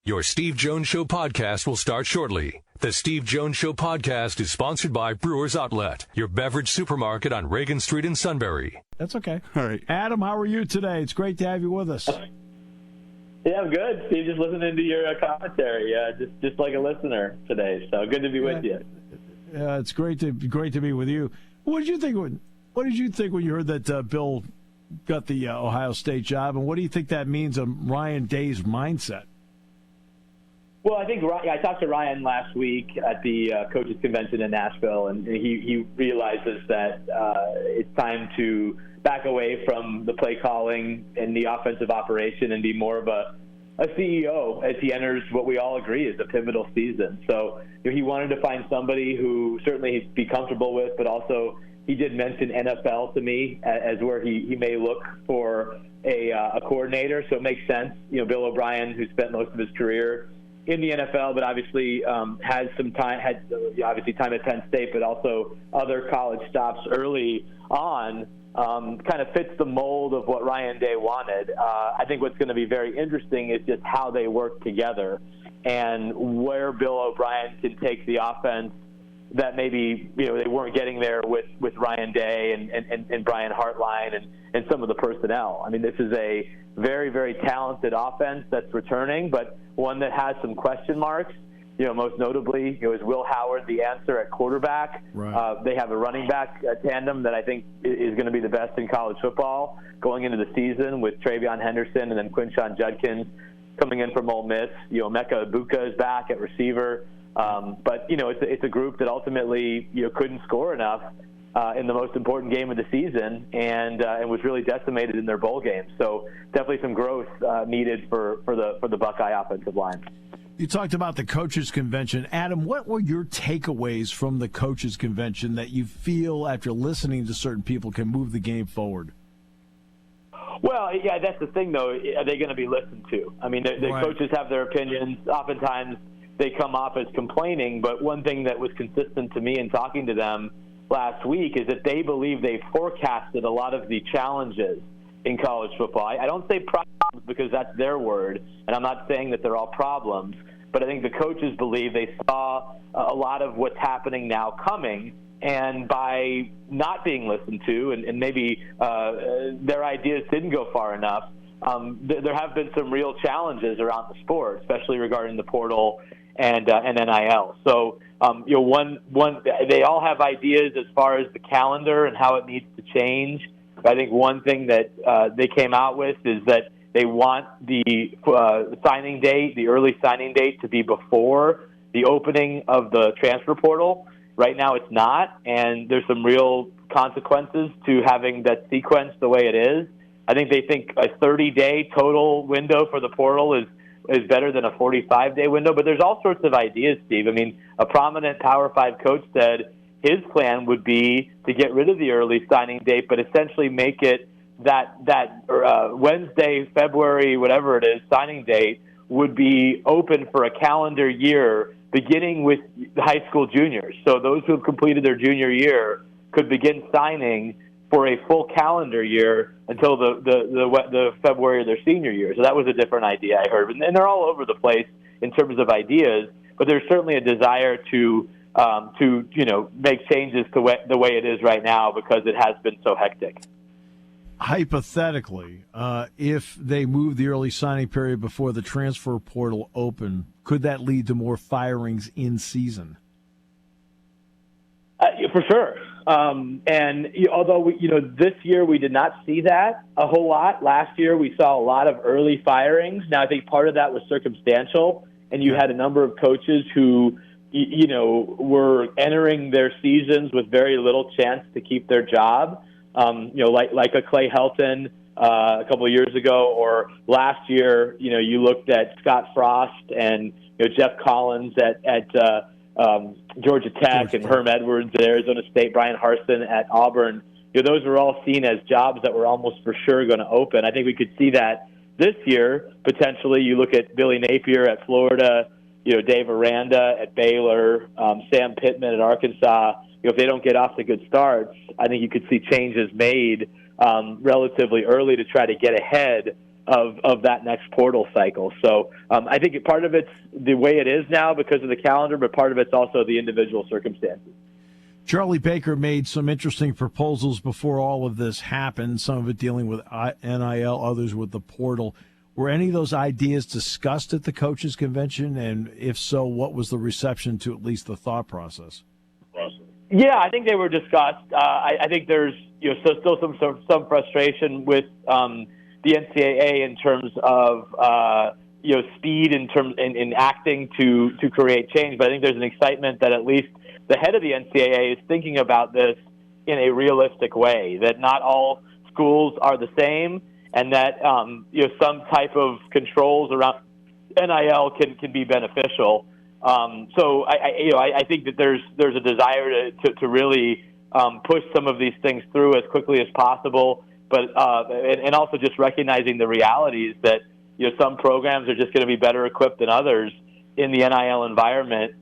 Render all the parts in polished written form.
Your Steve Jones Show podcast will start shortly. The Steve Jones Show podcast is sponsored by Brewers Outlet, your beverage supermarket on Reagan Street in Sunbury. That's okay. All right. Adam, how are you today? It's great to have you with us. Yeah, I'm good, Steve. Just listening to your commentary, just like a listener today. So good to be with you. Yeah, it's great to be with you. What did you think when you heard that Bill got the Ohio State job, and what do you think that means on Ryan Day's mindset? Well, I think I talked to Ryan last week at the coaches convention in Nashville, and he realizes that it's time to back away from the play calling and the offensive operation and be more of a CEO as he enters what we all agree is a pivotal season. So he wanted to find somebody who certainly he'd be comfortable with, but also he did mention NFL to me as where he may look for a coordinator. So it makes sense. Bill O'Brien, who spent most of his career in the NFL, but obviously had obviously time at Penn State, but also other college stops early on, kind of fits the mold of what Ryan Day wanted. I think what's going to be very interesting is just how they work together and where Bill O'Brien can take the offense that maybe they weren't getting there with Ryan Day and Brian Hartline and some of the personnel. I mean, this is a very, very talented offense that's returning, but one that has some question marks. Most notably, is Will Howard the answer at quarterback? Right. They have a running back tandem that I think is going to be the best in college football going into the season with Travion Henderson and then Quinshon Judkins coming in from Ole Miss. Emeka Egbuka is back at receiver. But it's a group that ultimately couldn't score enough in the most important game of the season and was really decimated in their bowl game. So definitely some growth needed for the Buckeye offensive line. You talked about the coaches convention. Adam, what were your takeaways from the coaches convention that you feel after listening to certain people can move the game forward? Well, yeah, that's the thing, though. Are they going to be listened to? I mean, the Right. coaches have their opinions. Oftentimes they come off as complaining, but one thing that was consistent to me in talking to them last week is that they believe they forecasted a lot of the challenges in college football. I don't say problems because that's their word, and I'm not saying that they're all problems, but I think the coaches believe they saw a lot of what's happening now coming, and by not being listened to and maybe their ideas didn't go far enough, there have been some real challenges around the sport, especially regarding the portal and NIL. So, they all have ideas as far as the calendar and how it needs to change. I think one thing that they came out with is that they want the signing date, the early signing date, to be before the opening of the transfer portal. Right now it's not, and there's some real consequences to having that sequence the way it is. I think they think a 30-day total window for the portal is better than a 45-day window, but there's all sorts of ideas, Steve. I mean, a prominent Power 5 coach said his plan would be to get rid of the early signing date, but essentially make it that Wednesday, February, whatever it is, signing date would be open for a calendar year, beginning with high school juniors. So those who have completed their junior year could begin signing for a full calendar year until the February of their senior year. So that was a different idea I heard. And they're all over the place in terms of ideas, but there's certainly a desire to make changes to the way it is right now because it has been so hectic. Hypothetically, if they move the early signing period before the transfer portal open, could that lead to more firings in season? For sure. Although this year we did not see that a whole lot. Last year we saw a lot of early firings. Now I think part of that was circumstantial, and you had a number of coaches who were entering their seasons with very little chance to keep their job. Like a Clay Helton a couple of years ago, or last year, you looked at Scott Frost and Jeff Collins at Georgia Tech and Herm Edwards at Arizona State, Brian Harsin at Auburn. Those were all seen as jobs that were almost for sure going to open. I think we could see that this year potentially. You look at Billy Napier at Florida, Dave Aranda at Baylor, Sam Pittman at Arkansas. If they don't get off to good starts, I think you could see changes made relatively early to try to get ahead of that next portal cycle. So I think part of it's the way it is now because of the calendar, but part of it's also the individual circumstances. Charlie Baker made some interesting proposals before all of this happened, some of it dealing with NIL, others with the portal. Were any of those ideas discussed at the coaches' convention? And if so, what was the reception to at least the thought process? Yeah, I think they were discussed. I think there's still some frustration with the NCAA in terms of speed in acting to create change. But I think there's an excitement that at least the head of the NCAA is thinking about this in a realistic way, that not all schools are the same, and that some type of controls around NIL can be beneficial. So I think that there's a desire to really push some of these things through as quickly as possible, but and also just recognizing the realities that some programs are just going to be better equipped than others in the NIL environment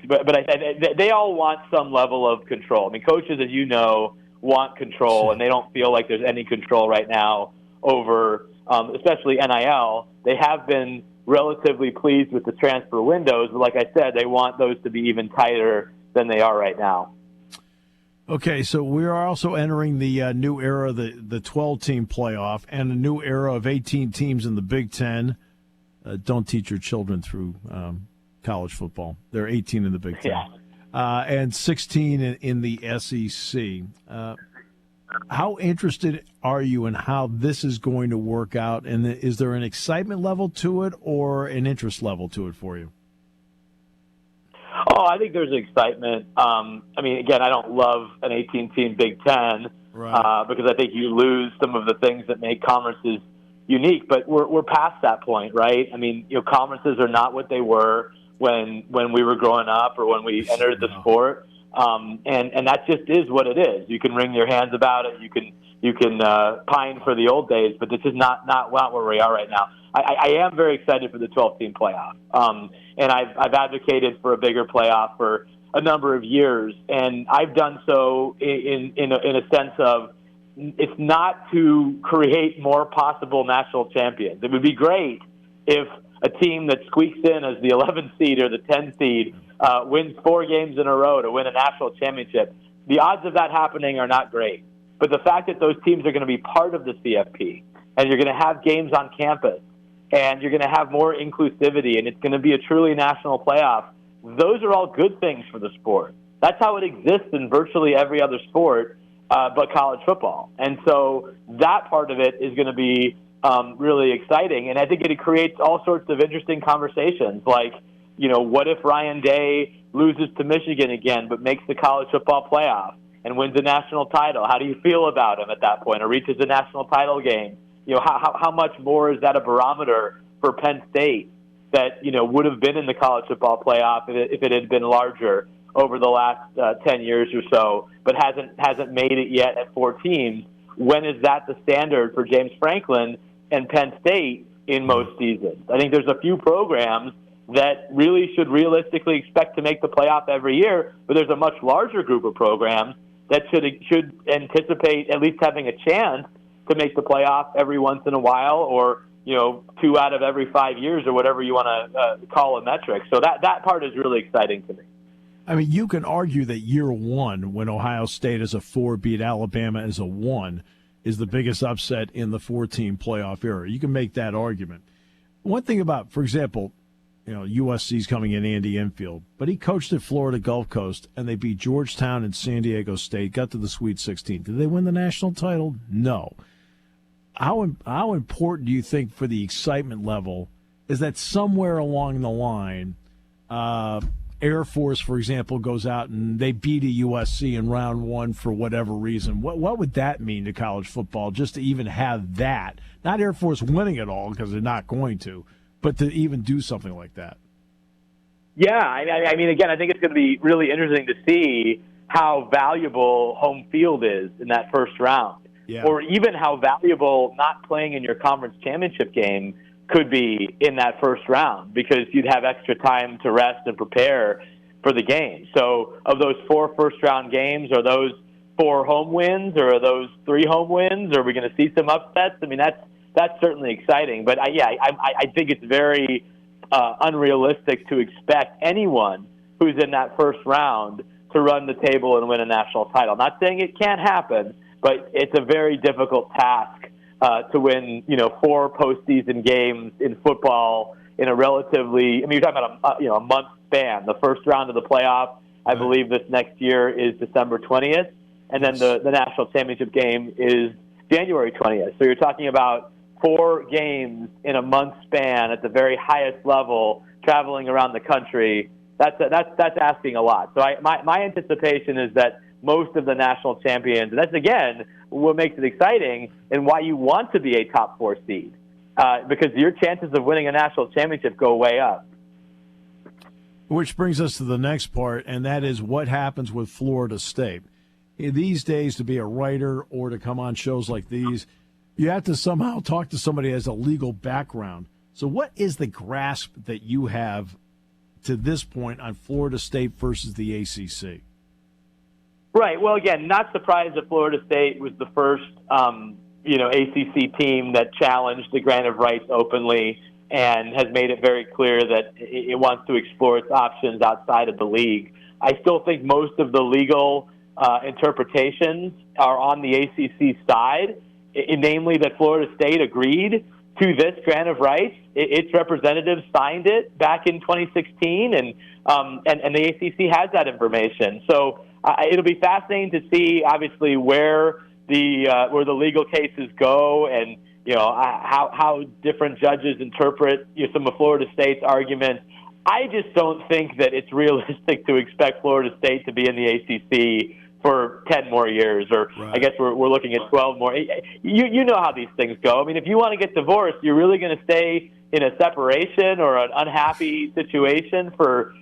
but they all want some level of control. I mean, coaches, as you know, want control, and they don't feel like there's any control right now over, especially NIL. They have been relatively pleased with the transfer windows, but like I said, they want those to be even tighter than they are right now. Okay, so we are also entering the new era, the 12-team playoff, and a new era of 18 teams in the Big Ten. Don't teach your children through college football. There are 18 in the Big Ten. Yeah. And 16 in the SEC. How interested are you in how this is going to work out? And is there an excitement level to it or an interest level to it for you? Oh, I think there's excitement. I mean, again, I don't love an 18-team Big Ten because I think you lose some of the things that make conferences unique. But we're past that point, right? I mean, conferences are not what they were when we were growing up or when we entered the sport. And that just is what it is. You can wring your hands about it. You can pine for the old days, but this is not where we are right now. I am very excited for the 12-team playoff, and I've advocated for a bigger playoff for a number of years, and I've done so in a sense of it's not to create more possible national champions. It would be great if a team that squeaks in as the 11th seed or the 10th seed wins 4 games in a row to win a national championship. The odds of that happening are not great. But the fact that those teams are going to be part of the CFP, and you're going to have games on campus, and you're going to have more inclusivity, and it's going to be a truly national playoff, those are all good things for the sport. That's how it exists in virtually every other sport but college football. And so that part of it is going to be really exciting. And I think it creates all sorts of interesting conversations like, what if Ryan Day loses to Michigan again but makes the college football playoff and wins a national title? How do you feel about him at that point, or reaches a national title game? How much more is that a barometer for Penn State that would have been in the college football playoff if it had been larger over the last 10 years or so, but hasn't made it yet at 4 teams? When is that the standard for James Franklin and Penn State in most seasons? I think there's a few programs that really should realistically expect to make the playoff every year, but there's a much larger group of programs that should anticipate at least having a chance to make the playoff every once in a while, or 2 out of every 5 years, or whatever you want to call a metric. So that part is really exciting to me. I mean, you can argue that year one, when Ohio State as a 4 beat Alabama as a 1, is the biggest upset in the 4-team playoff era. You can make that argument. One thing about, for example, USC's coming in Andy Enfield, but he coached at Florida Gulf Coast, and they beat Georgetown and San Diego State, got to the Sweet 16. Did they win the national title? No. How important do you think for the excitement level is that somewhere along the line, Air Force, for example, goes out and they beat a USC in round 1 for whatever reason? What would that mean to college football, just to even have that? Not Air Force winning it all, because they're not going to, but to even do something like that. Yeah, I mean, again, I think it's going to be really interesting to see how valuable home field is in that first round, or even how valuable not playing in your conference championship game could be in that first round, because you'd have extra time to rest and prepare for the game. So of those 4 first-round games, are those 4 home wins, or are those 3 home wins? Are we going to see some upsets? I mean, that's certainly exciting. But I think it's very unrealistic to expect anyone who's in that first round to run the table and win a national title. Not saying it can't happen, but it's a very difficult task to win, 4 postseason games in football in a relatively, you're talking about a month span. The first round of the playoff, I believe this next year is December 20th, and then the national championship game is January 20th. So you're talking about 4 games in a month span at the very highest level, traveling around the country. That's asking a lot. So my anticipation is that most of the national champions, and that's again what makes it exciting and why you want to be a top 4 seed, because your chances of winning a national championship go way up. Which brings us to the next part, and that is what happens with Florida State. These days, to be a writer or to come on shows like these, you have to somehow talk to somebody who has a legal background. So what is the grasp that you have to this point on Florida State versus the ACC? Right. Well, again, not surprised that Florida State was the first, ACC team that challenged the grant of rights openly and has made it very clear that it wants to explore its options outside of the league. I still think most of the legal interpretations are on the ACC side, namely that Florida State agreed to this grant of rights. Its representatives signed it back in 2016, and the ACC has that information. So it'll be fascinating to see, obviously, where the legal cases go, and how different judges interpret some of Florida State's arguments. I just don't think that it's realistic to expect Florida State to be in the ACC for 10 more years, or right. I guess we're looking at 12 more. You know how these things go. If you want to get divorced, you're really going to stay in a separation or an unhappy situation for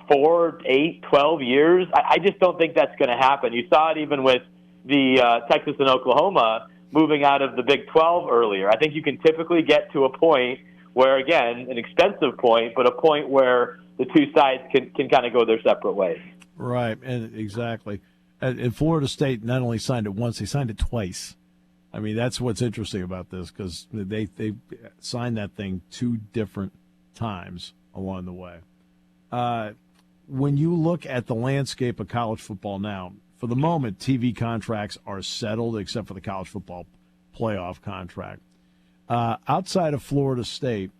4, 8, 12 years. I just don't think that's going to happen. You saw it even with the Texas and Oklahoma moving out of the Big 12 earlier. I think you can typically get to a point where, again, an expensive point, but a point where the two sides can kind of go their separate ways. Right, and exactly. And Florida State not only signed it once, they signed it twice. That's what's interesting about this, because they signed that thing 2 different times along the way. When you look at the landscape of college football now, for the moment, TV contracts are settled except for the college football playoff contract. Outside of Florida State,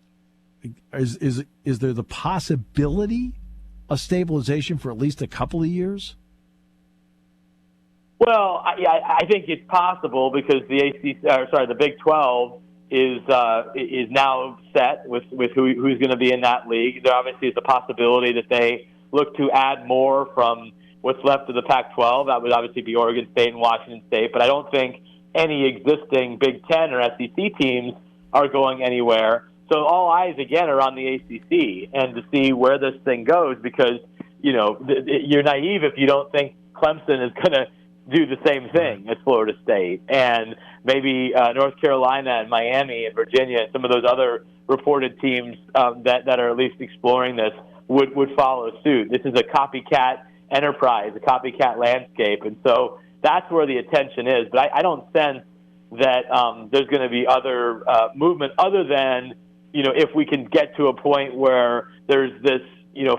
is there the possibility of stabilization for at least a couple of years? Well, I think it's possible because the Big 12 is now set with who's going to be in that league. There obviously is a possibility that they look to add more from what's left of the Pac-12. That would obviously be Oregon State and Washington State, but I don't think any existing Big 10 or SEC teams are going anywhere. So all eyes, again, are on the ACC and to see where this thing goes, because, you're naive if you don't think Clemson is going to do the same thing as Florida State, and maybe North Carolina and Miami and Virginia and some of those other reported teams that are at least exploring this would follow suit. This is a copycat enterprise, a copycat landscape, and so that's where the attention is. But I don't sense that there's going to be other movement other than, if we can get to a point where there's this,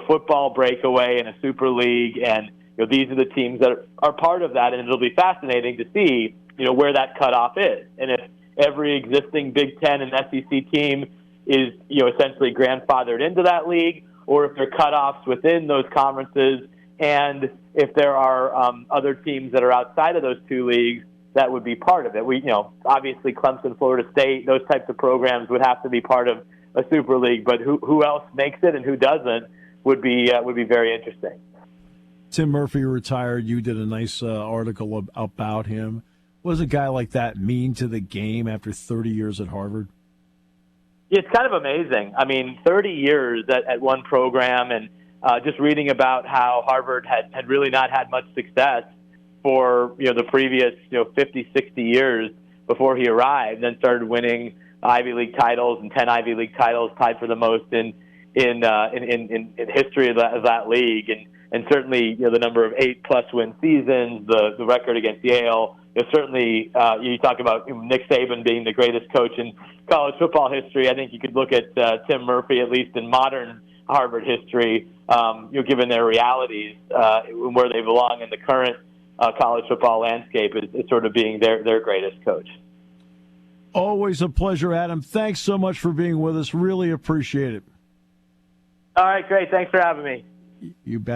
football breakaway in a Super League, and these are the teams that are part of that, and it'll be fascinating to see, where that cutoff is. And if every existing Big Ten and SEC team is, essentially grandfathered into that league, or if there are cutoffs within those conferences, and if there are other teams that are outside of those 2 leagues that would be part of it. Obviously Clemson, Florida State, those types of programs would have to be part of a Super League, but who else makes it and who doesn't would be very interesting. Tim Murphy retired. You did a nice article about him. What does a guy like that mean to the game after 30 years at Harvard? It's kind of amazing. 30 years at one program, and just reading about how Harvard had really not had much success for the previous 50, 60 years before he arrived, then started winning Ivy League titles and 10 Ivy League titles, tied for the most in history of that league, and certainly the number of 8+ win seasons, the record against Yale, certainly you talk about Nick Saban being the greatest coach in college football history. I think you could look at Tim Murphy, at least in modern Harvard history, given their realities, where they belong in the current college football landscape, is sort of being their greatest coach. Always a pleasure, Adam. Thanks so much for being with us. Really appreciate it. All right, great. Thanks for having me. You bet.